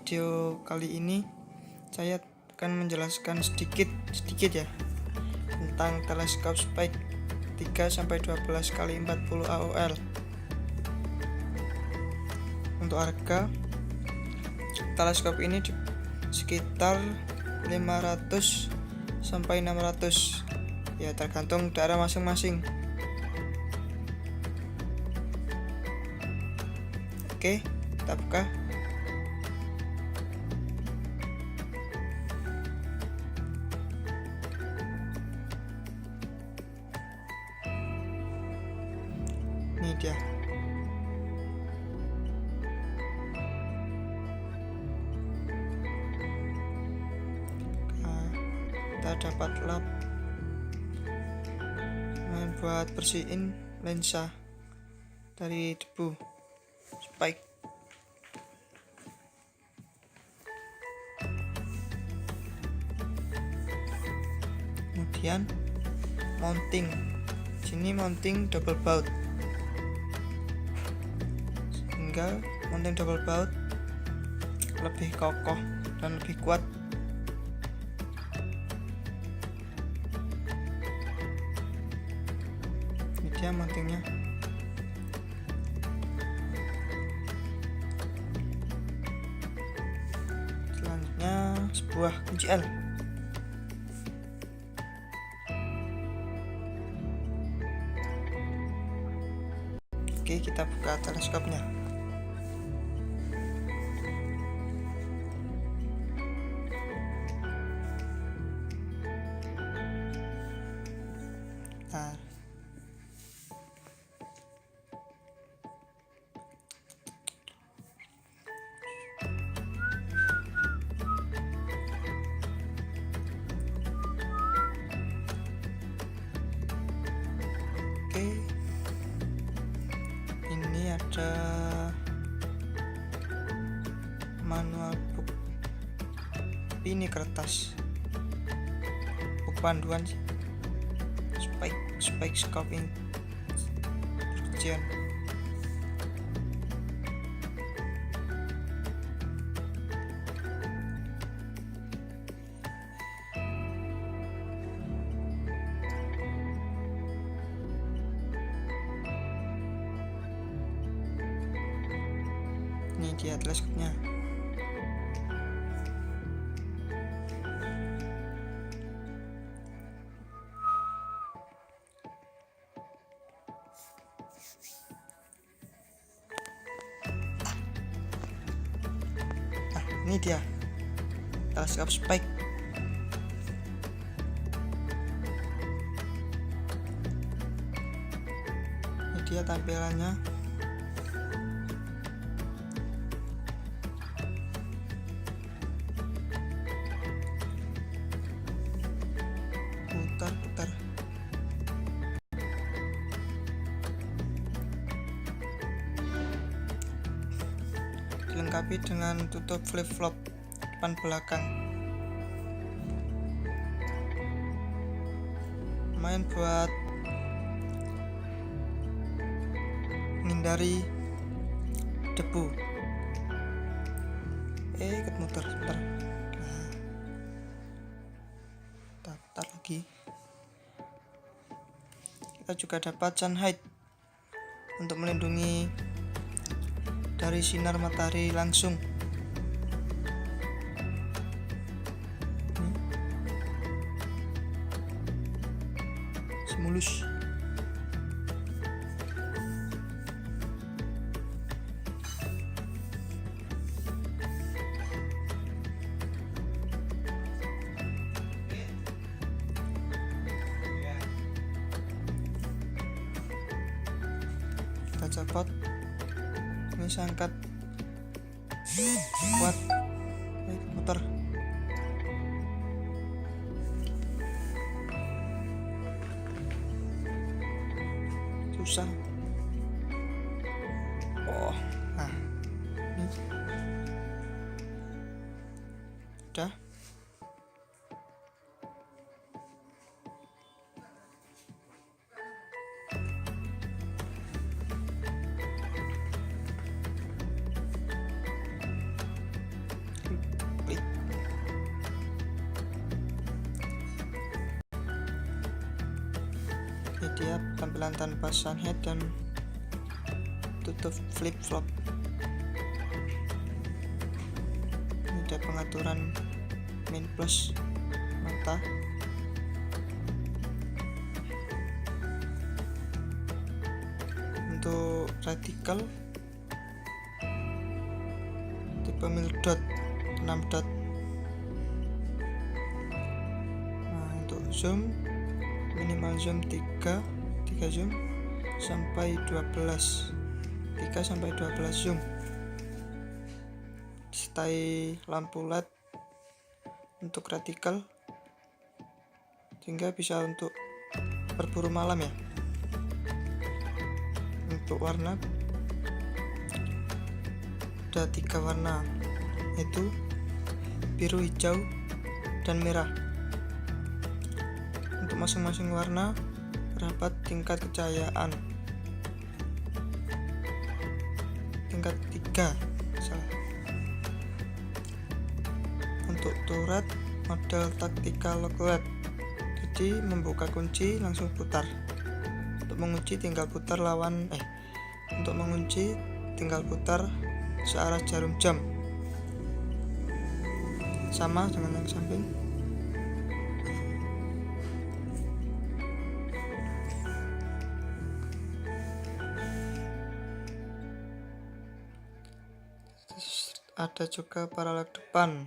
video kali ini saya akan menjelaskan sedikit ya tentang teleskop spike 3-12 kali 40 AOL. Untuk harga teleskop ini sekitar 500 sampai 600 ya, tergantung daerah masing-masing. Oke, kita buka. Ini dia. Nah, kita dapat lap buat bersihin lensa dari debu spike. Kemudian mounting, sini mounting double baut, sehingga mounting double baut lebih kokoh dan lebih kuat. Ini dia mountingnya. Selanjutnya sebuah kunci L. Oke, kita buka teleskopnya. Nah, oke, ini ada manual book, ini kertas buku panduan spike scoping ujian. Ini dia teleskopnya. Nah, ini dia teleskop spike. Ini dia tampilannya. Putar. Dilengkapi dengan tutup flip flop depan belakang. Main buat menghindari debu. Ikut muter sebentar. Nah, putar lagi. Kita juga dapat sunhide untuk melindungi dari sinar matahari langsung. Mulus. Kita copot. Ini saya angkat kuat. Muter. Susah. Oh, nah ini udah. tampilan tanpa sunhead dan tutup flip flop. Ini ada pengaturan min plus mata. Untuk radical tipe mil dot 6 dot. Nah, untuk zoom minimal zoom 3 zoom sampai 12, 3 sampai 12 zoom. Disertai lampu LED untuk radical sehingga bisa untuk berburu malam ya. Untuk warna ada 3 warna, yaitu biru, hijau, dan merah. Untuk masing-masing warna terdapat tingkat kecahayaan, tingkat 3 salah. Untuk turret model tactical lock LED, jadi membuka kunci langsung putar. Untuk mengunci tinggal putar untuk mengunci tinggal putar searah jarum jam, sama dengan yang samping. Ada juga paralel depan.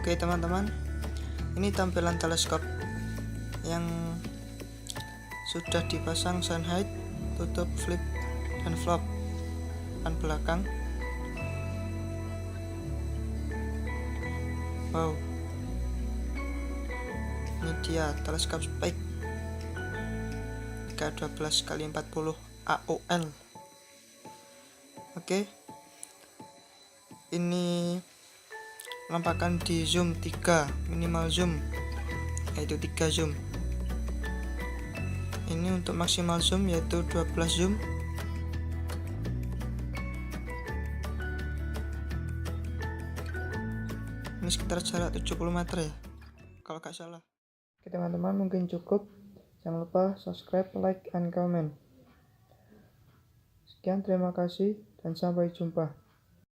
Oke teman-teman, ini tampilan teleskop yang sudah dipasang sunhead, tutup flip dan flop dan belakang. Wow, ini dia teleskop spike 12x40 AOL. Oke, ini penampakan di zoom 3, minimal zoom yaitu 3 zoom. Ini untuk maksimal zoom yaitu 12 zoom. Ini sekitar jarak 70 meter ya kalau gak salah. Oke teman-teman, mungkin cukup. Jangan lupa subscribe, like, and comment. Sekian, terima kasih dan sampai jumpa.